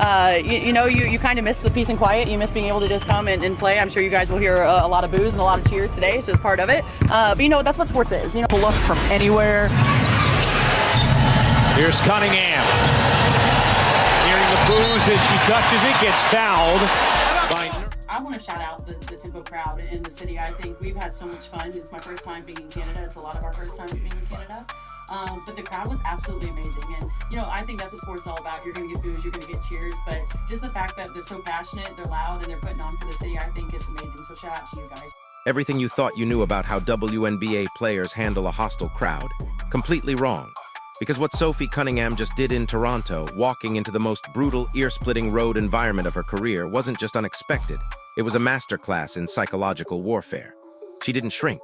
You kind of miss the peace and quiet. You miss being able to just come and play. I'm sure you guys will hear a lot of boos and a lot of cheers today, so it's part of it. But that's what sports is. Pull up from anywhere. Here's Cunningham. Hearing the boos as she touches it, gets fouled. I want to shout out the Tempo crowd in the city. I think we've had so much fun. It's my first time being in Canada. It's a lot of our first times being in Canada. But the crowd was absolutely amazing. And, I think that's what sports is all about. You're going to get boos, you're going to get cheers. But just the fact that they're so passionate, they're loud, and they're putting on for the city, I think it's amazing. So shout out to you guys. Everything you thought you knew about how WNBA players handle a hostile crowd, completely wrong. Because what Sophie Cunningham just did in Toronto, walking into the most brutal, ear-splitting road environment of her career, wasn't just unexpected. It was a masterclass in psychological warfare. She didn't shrink.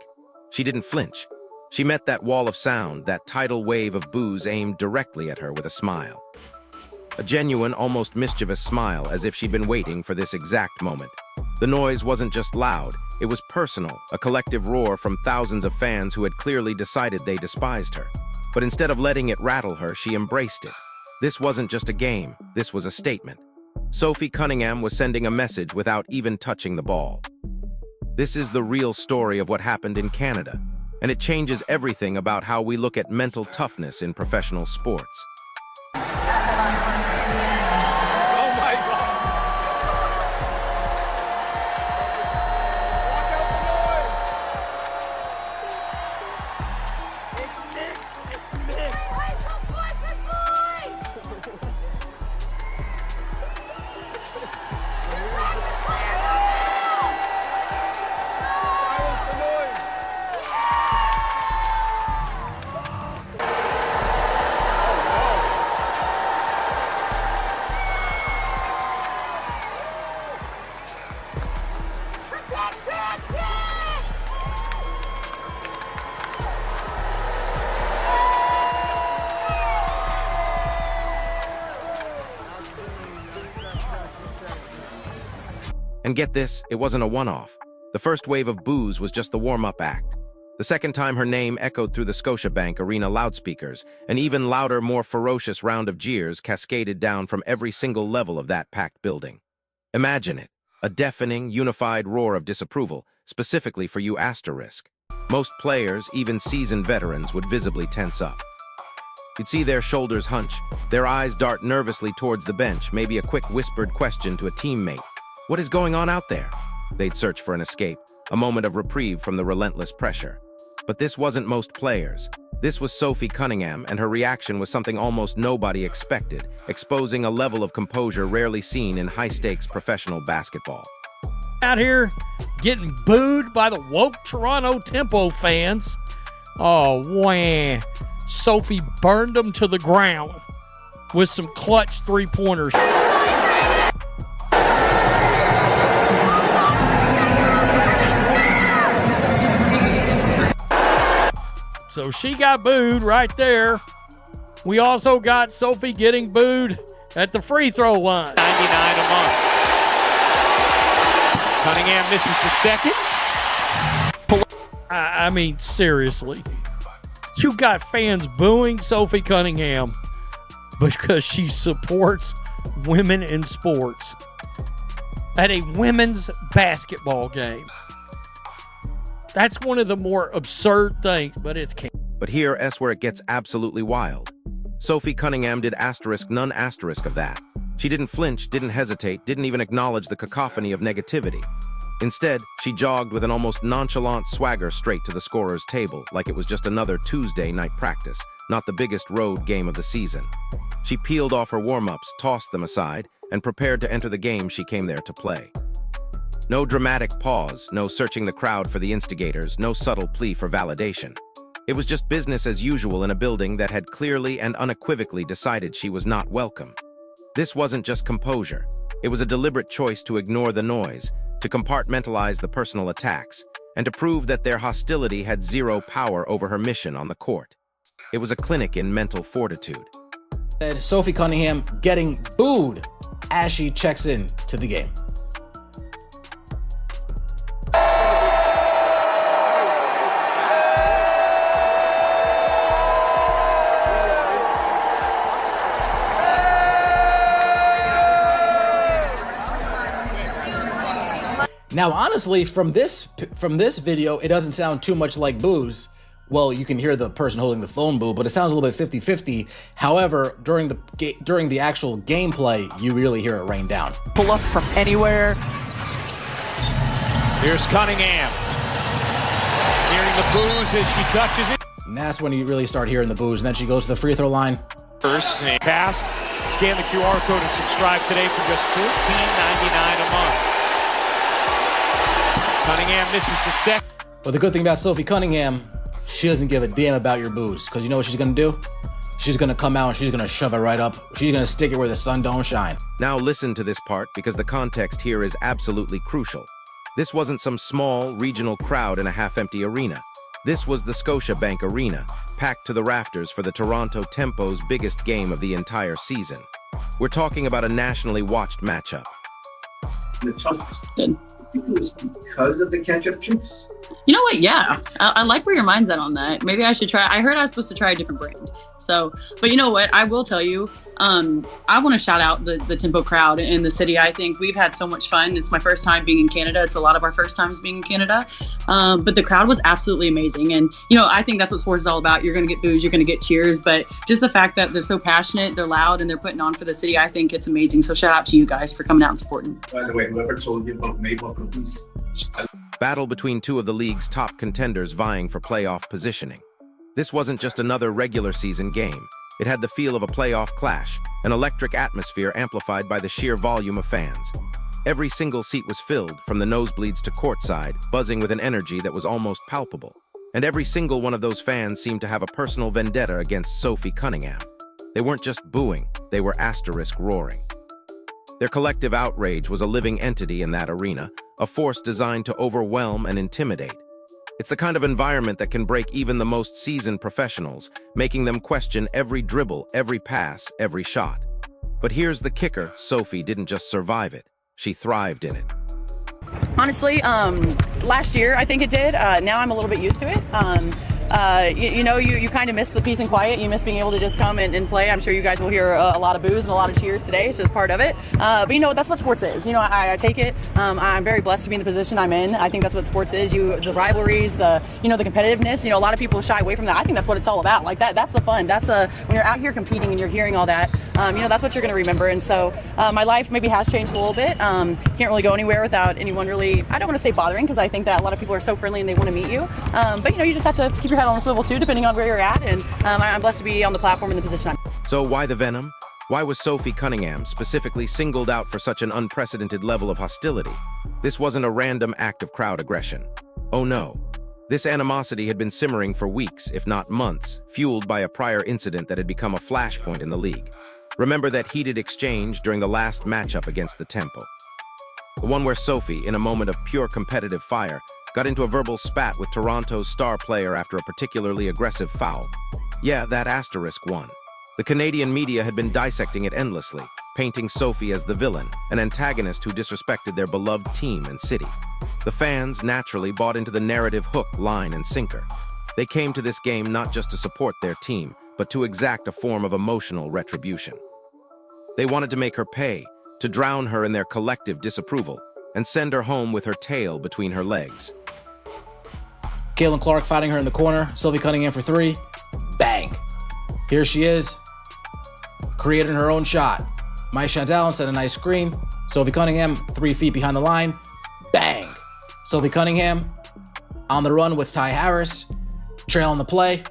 She didn't flinch. She met that wall of sound, that tidal wave of boos aimed directly at her with a smile. A genuine, almost mischievous smile, as if she'd been waiting for this exact moment. The noise wasn't just loud, it was personal, a collective roar from thousands of fans who had clearly decided they despised her. But instead of letting it rattle her, she embraced it. This wasn't just a game, this was a statement. Sophie Cunningham was sending a message without even touching the ball. This is the real story of what happened in Canada, and it changes everything about how we look at mental toughness in professional sports. And get this, it wasn't a one-off. The first wave of boos was just the warm-up act. The second time her name echoed through the Scotiabank Arena loudspeakers, an even louder, more ferocious round of jeers cascaded down from every single level of that packed building. Imagine it, a deafening, unified roar of disapproval, specifically for you asterisk. Most players, even seasoned veterans, would visibly tense up. You'd see their shoulders hunch, their eyes dart nervously towards the bench, maybe a quick whispered question to a teammate. What is going on out there? They'd search for an escape, a moment of reprieve from the relentless pressure. But this wasn't most players. This was Sophie Cunningham, and her reaction was something almost nobody expected, exposing a level of composure rarely seen in high-stakes professional basketball. Out here getting booed by the woke Toronto Tempo fans. Oh, wah. Sophie burned them to the ground with some clutch three-pointers. So she got booed right there. We also got Sophie getting booed at the free throw line. 99 a month. Cunningham misses the second. I mean, seriously. You got fans booing Sophie Cunningham because she supports women in sports at a women's basketball game. That's one of the more absurd things, but it's can't. But here's where it gets absolutely wild. Sophie Cunningham did none of that. She didn't flinch, didn't hesitate, didn't even acknowledge the cacophony of negativity. Instead, she jogged with an almost nonchalant swagger straight to the scorer's table, like it was just another Tuesday night practice, not the biggest road game of the season. She peeled off her warm-ups, tossed them aside, and prepared to enter the game she came there to play. No dramatic pause, no searching the crowd for the instigators, no subtle plea for validation. It was just business as usual in a building that had clearly and unequivocally decided she was not welcome. This wasn't just composure. It was a deliberate choice to ignore the noise, to compartmentalize the personal attacks, and to prove that their hostility had zero power over her mission on the court. It was a clinic in mental fortitude. Sophie Cunningham getting booed as she checks in to the game. Now, honestly, from this video, it doesn't sound too much like boos. Well, you can hear the person holding the phone boo, but it sounds a little bit 50-50. However, during the actual gameplay, you really hear it rain down. Pull up from anywhere. Here's Cunningham. Hearing the boos as she touches it. And that's when you really start hearing the boos. And then she goes to the free throw line. First, pass. Scan the QR code and subscribe today for just $14.99 a month. Cunningham misses the second. But the good thing about Sophie Cunningham, she doesn't give a damn about your boos. Because you know what she's going to do? She's going to come out and she's going to shove it right up. She's going to stick it where the sun don't shine. Now listen to this part because the context here is absolutely crucial. This wasn't some small, regional crowd in a half-empty arena. This was the Scotiabank Arena, packed to the rafters for the Toronto Tempo's biggest game of the entire season. We're talking about a nationally watched matchup. Good. I think it was because of the ketchup chips. You know what? Yeah, I like where your mind's at on that. Maybe I should try. I heard I was supposed to try a different brand. So, but you know what? I will tell you. I want to shout out the Tempo crowd in the city. I think we've had so much fun. It's my first time being in Canada. It's a lot of our first times being in Canada. But the crowd was absolutely amazing. And, you know, I think that's what sports is all about. You're going to get boos, you're going to get cheers. But just the fact that they're so passionate, they're loud, and they're putting on for the city, I think it's amazing. So shout out to you guys for coming out and supporting. By the way, whoever told you about Maple cookies? Battle between two of the league's top contenders vying for playoff positioning. This wasn't just another regular season game. It had the feel of a playoff clash, an electric atmosphere amplified by the sheer volume of fans. Every single seat was filled, from the nosebleeds to courtside, buzzing with an energy that was almost palpable. And every single one of those fans seemed to have a personal vendetta against Sophie Cunningham. They weren't just booing, they were asterisk roaring. Their collective outrage was a living entity in that arena, a force designed to overwhelm and intimidate. It's the kind of environment that can break even the most seasoned professionals, making them question every dribble, every pass, every shot. But here's the kicker: Sophie didn't just survive it, she thrived in it. Honestly, last year I think it did. Now I'm a little bit used to it. You kind of miss the peace and quiet. You miss being able to just come and play. I'm sure you guys will hear a lot of boos and a lot of cheers today. It's just part of it. But you know, that's what sports is. You know, I take it. I'm very blessed to be in the position I'm in. I think that's what sports is. The rivalries, the competitiveness. You know, a lot of people shy away from that. I think that's what it's all about. Like that's the fun. That's when you're out here competing and you're hearing all that. That's what you're going to remember. And so my life maybe has changed a little bit. Can't really go anywhere without anyone really, I don't want to say bothering, because I think that a lot of people are so friendly and they want to meet you. But you just have to keep your head on a swivel too, depending on where you're at. And I'm blessed to be on the platform in the position I'm in. So why the venom? Why was Sophie Cunningham specifically singled out for such an unprecedented level of hostility? This wasn't a random act of crowd aggression. Oh no. This animosity had been simmering for weeks, if not months, fueled by a prior incident that had become a flashpoint in the league. Remember that heated exchange during the last matchup against the Tempo? The one where Sophie, in a moment of pure competitive fire, got into a verbal spat with Toronto's star player after a particularly aggressive foul. Yeah, that asterisk one. The Canadian media had been dissecting it endlessly, painting Sophie as the villain, an antagonist who disrespected their beloved team and city. The fans naturally bought into the narrative hook, line, and sinker. They came to this game not just to support their team, but to exact a form of emotional retribution. They wanted to make her pay, to drown her in their collective disapproval, and send her home with her tail between her legs. Caitlin Clark fighting her in the corner. Sophie Cunningham for three. Bang. Here she is, creating her own shot. Mike Chantal set a nice screen. Sophie Cunningham 3 feet behind the line. Bang. Sophie Cunningham on the run with Ty Harris. Trailing the play.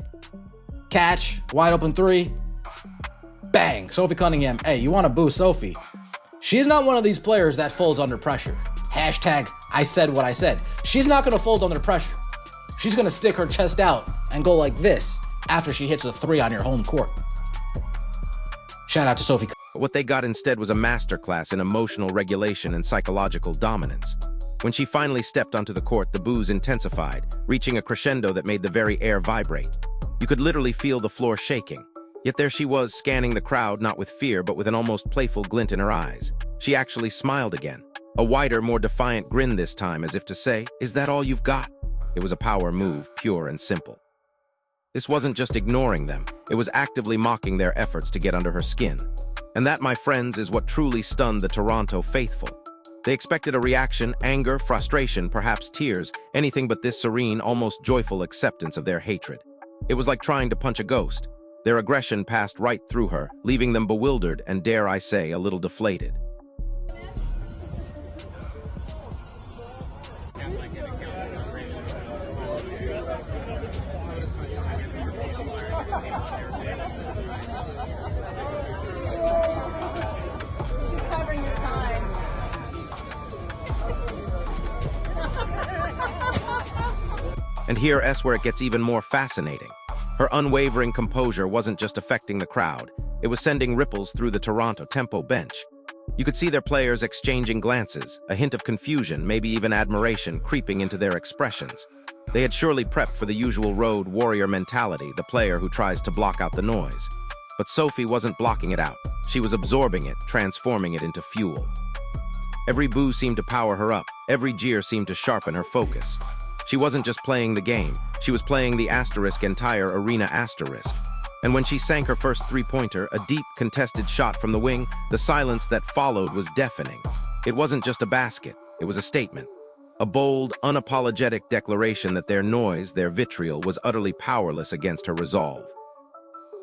Catch. Wide open three. Bang. Sophie Cunningham. Hey, you want to boo Sophie? She's not one of these players that folds under pressure. Hashtag I said what I said. She's not going to fold under pressure. She's going to stick her chest out and go like this after she hits a three on your home court. Shout out to Sophie. But what they got instead was a masterclass in emotional regulation and psychological dominance. When she finally stepped onto the court, the boos intensified, reaching a crescendo that made the very air vibrate. You could literally feel the floor shaking. Yet there she was, scanning the crowd not with fear but with an almost playful glint in her eyes. She actually smiled again. A wider, more defiant grin this time, as if to say, "Is that all you've got?" It was a power move, pure and simple. This wasn't just ignoring them, it was actively mocking their efforts to get under her skin. And that, my friends, is what truly stunned the Toronto faithful. They expected a reaction, anger, frustration, perhaps tears, anything but this serene, almost joyful acceptance of their hatred. It was like trying to punch a ghost. Their aggression passed right through her, leaving them bewildered and, dare I say, a little deflated. And here's where it gets even more fascinating. Her unwavering composure wasn't just affecting the crowd, it was sending ripples through the Toronto Tempo bench. You could see their players exchanging glances, a hint of confusion, maybe even admiration creeping into their expressions. They had surely prepped for the usual road warrior mentality, the player who tries to block out the noise. But Sophie wasn't blocking it out. She was absorbing it, transforming it into fuel. Every boo seemed to power her up, every jeer seemed to sharpen her focus. She wasn't just playing the game, she was playing the asterisk entire arena asterisk. And when she sank her first three-pointer, a deep, contested shot from the wing, the silence that followed was deafening. It wasn't just a basket, it was a statement. A bold, unapologetic declaration that their noise, their vitriol, was utterly powerless against her resolve.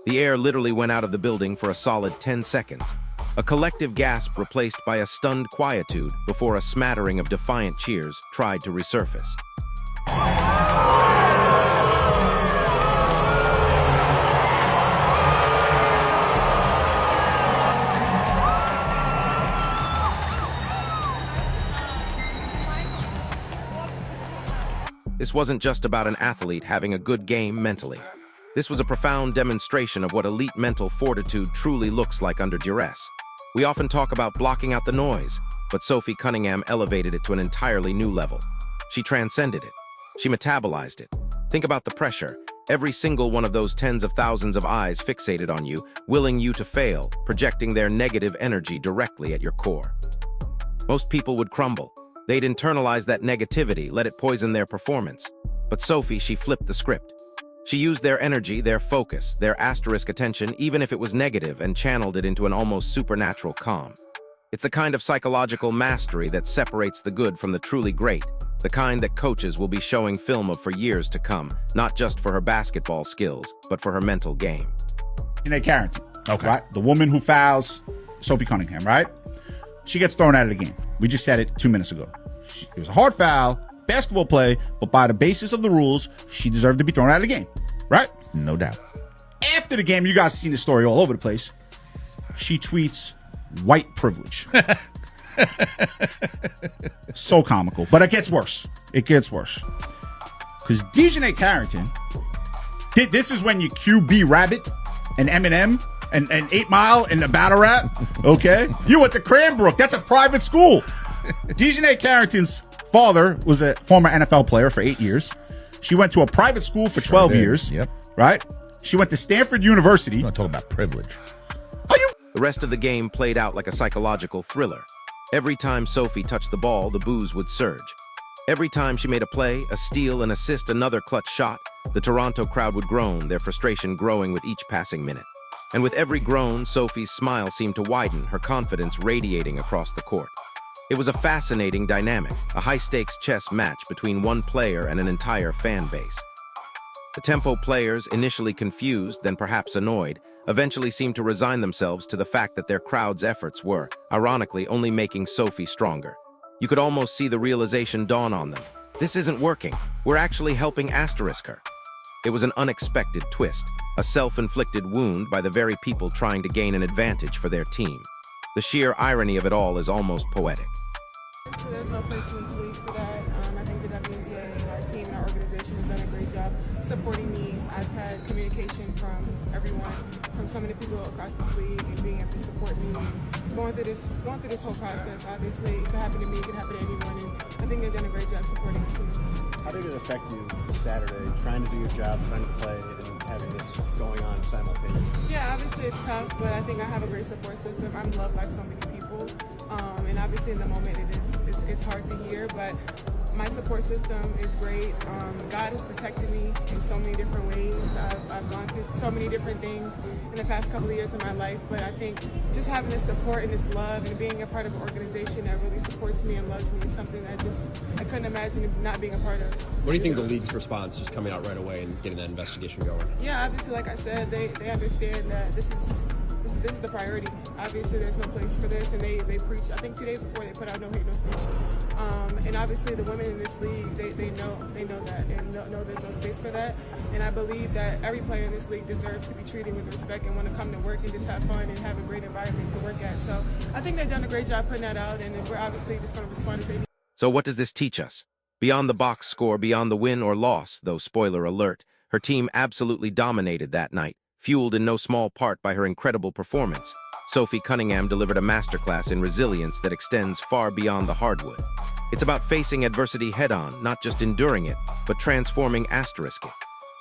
The air literally went out of the building for a solid 10 seconds. A collective gasp replaced by a stunned quietude before a smattering of defiant cheers tried to resurface. This wasn't just about an athlete having a good game mentally. This was a profound demonstration of what elite mental fortitude truly looks like under duress. We often talk about blocking out the noise, but Sophie Cunningham elevated it to an entirely new level. She transcended it. She metabolized it. Think about the pressure. Every single one of those tens of thousands of eyes fixated on you, willing you to fail, projecting their negative energy directly at your core. Most people would crumble. They'd internalize that negativity, let it poison their performance. But Sophie, she flipped the script. She used their energy, their focus, their asterisk attention, even if it was negative, and channeled it into an almost supernatural calm. It's the kind of psychological mastery that separates the good from the truly great, the kind that coaches will be showing film of for years to come, not just for her basketball skills, but for her mental game. Carrington, right? The woman who fouls Sophie Cunningham, right? She gets thrown out of the game. We just said it 2 minutes ago. It was a hard foul, basketball play, but by the basis of the rules, she deserved to be thrown out of the game, right? No doubt. After the game, you guys have seen the story all over the place. She tweets, "white privilege." So comical, but it gets worse. It gets worse. Because Dejanay Carrington, this is when you QB Rabbit and Eminem and 8 Mile and the battle rap, okay? You went to Cranbrook. That's a private school. Dejanay Carrington's father was a former NFL player for 8 years. She went to a private school for 12 years. Yep. Right? She went to Stanford University. You want to talk about privilege. The rest of the game played out like a psychological thriller. Every time Sophie touched the ball, the boos would surge. Every time she made a play, a steal, an assist, another clutch shot, the Toronto crowd would groan, their frustration growing with each passing minute. And with every groan, Sophie's smile seemed to widen, her confidence radiating across the court. It was a fascinating dynamic, a high-stakes chess match between one player and an entire fan base. The Tempo players, initially confused, then perhaps annoyed, eventually seemed to resign themselves to the fact that their crowd's efforts were, ironically, only making Sophie stronger. You could almost see the realization dawn on them. This isn't working. We're actually helping asterisk her. It was an unexpected twist, a self-inflicted wound by the very people trying to gain an advantage for their team. The sheer irony of it all is almost poetic. So there's no place in this league for that. I think the WNBA, our team and our organization has done a great job supporting me. I've had communication from everyone, from so many people across this league, and being able to support me and going through this whole process. Obviously, it could happen to me, it could happen to anyone, and I think they've done a great job supporting us in this. How did it affect you Saturday, trying to do your job, trying to play, and having this going on simultaneously? Yeah, obviously it's tough, but I think I have a great support system. I'm loved by so many people, and obviously in the moment it's hard to hear, but My support system is great. God has protected me in so many different ways. I've gone through so many different things in the past couple of years of my life, but I think just having this support and this love and being a part of an organization that really supports me and loves me is something that I couldn't imagine not being a part of. What do you think the league's response, just coming out right away and getting that investigation going? Yeah, obviously, like I said, they understand that this is the priority. Obviously, there's no place for this, and they preach. I think 2 days before they put out no hate, no speech. And obviously, the women in this league, they know that and know there's no space for that. And I believe that every player in this league deserves to be treated with respect and want to come to work and just have fun and have a great environment to work at. So I think they've done a great job putting that out, and we're obviously just going to respond as they need. So what does this teach us? Beyond the box score, beyond the win or loss, though spoiler alert, her team absolutely dominated that night, fueled in no small part by her incredible performance. Sophie Cunningham delivered a masterclass in resilience that extends far beyond the hardwood. It's about facing adversity head-on, not just enduring it, but transforming it.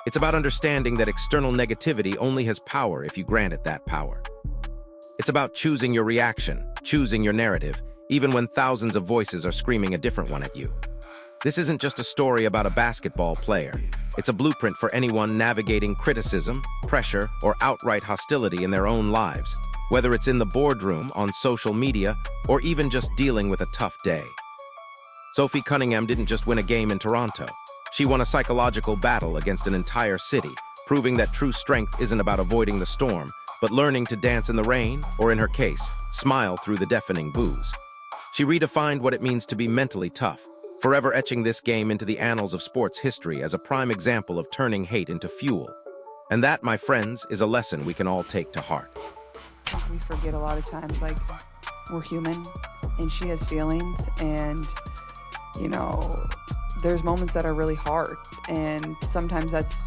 It's about understanding that external negativity only has power if you grant it that power. It's about choosing your reaction, choosing your narrative, even when thousands of voices are screaming a different one at you. This isn't just a story about a basketball player. It's a blueprint for anyone navigating criticism, pressure, or outright hostility in their own lives, whether it's in the boardroom, on social media, or even just dealing with a tough day. Sophie Cunningham didn't just win a game in Toronto. She won a psychological battle against an entire city, proving that true strength isn't about avoiding the storm, but learning to dance in the rain, or in her case, smile through the deafening boos. She redefined what it means to be mentally tough, forever etching this game into the annals of sports history as a prime example of turning hate into fuel. And that, my friends, is a lesson we can all take to heart. We forget a lot of times, like, we're human, and she has feelings, and, you know, there's moments that are really hard, and sometimes that's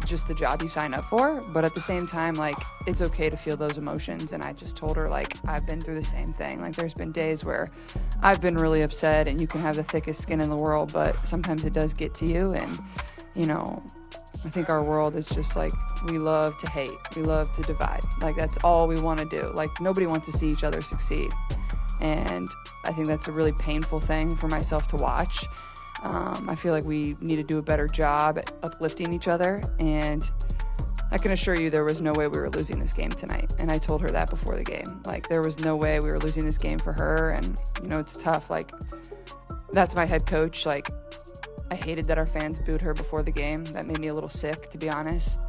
just the job you sign up for, but at the same time, like, it's okay to feel those emotions. And I just told her, like, I've been through the same thing. Like, there's been days where I've been really upset, and you can have the thickest skin in the world, but sometimes it does get to you. And, you know, I think our world is just like, we love to hate, we love to divide. Like, that's all we want to do. Like, nobody wants to see each other succeed, and I think that's a really painful thing for myself to watch. I feel like we need to do a better job at uplifting each other, and I can assure you there was no way we were losing this game tonight. And I told her that before the game. Like, there was no way we were losing this game for her, and, you know, it's tough. Like, that's my head coach. Like, I hated that our fans booed her before the game. That made me a little sick, to be honest.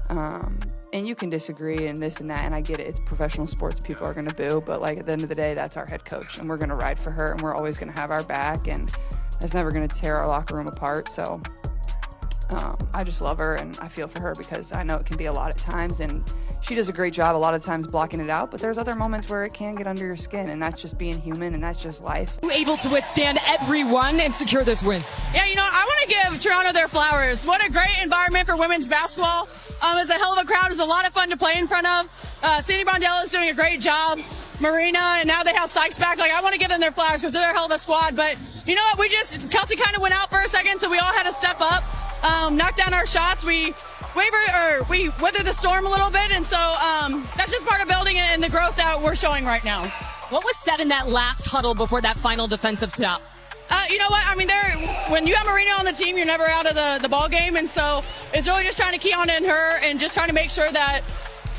And you can disagree and this and that, and I get it. It's professional sports. People are going to boo, but, like, at the end of the day, that's our head coach, and we're going to ride for her, and we're always going to have our back, and that's never going to tear our locker room apart. So I just love her, and I feel for her because I know it can be a lot at times, and she does a great job a lot of times blocking it out, but there's other moments where it can get under your skin, and that's just being human, and that's just life. Able to withstand everyone and secure this win. Yeah, you know, I want to give Toronto their flowers. What a great environment for women's basketball. It's a hell of a crowd. It's a lot of fun to play in front of. Sandy Brondello is doing a great job. Marina, and now they have Sykes back. Like, I want to give them their flowers because they're a hell of a squad. But you know what? Kelsey kind of went out for a second, so we all had to step up, knock down our shots. We weathered the storm a little bit, and so that's just part of building it and the growth that we're showing right now. What was said in that last huddle before that final defensive stop? You know what? I mean, when you have Marina on the team, you're never out of the ball game, and so it's really just trying to key on in her and just trying to make sure that,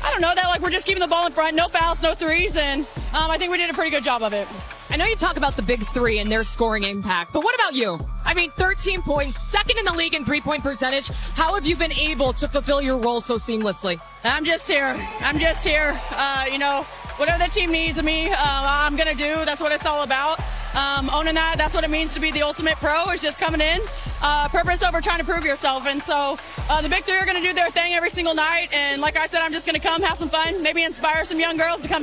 I don't know, that, like, we're just keeping the ball in front, no fouls, no threes, and I think we did a pretty good job of it. I know you talk about the big three and their scoring impact, but what about you? I mean, 13 points, second in the league in three-point percentage. How have you been able to fulfill your role so seamlessly? I'm just here. You know, whatever the team needs of me, I'm going to do. That's what it's all about. Owning that, that's what it means to be the ultimate pro, is just coming in, purpose over trying to prove yourself. And so the big three are going to do their thing every single night. And like I said, I'm just going to come have some fun, maybe inspire some young girls to come be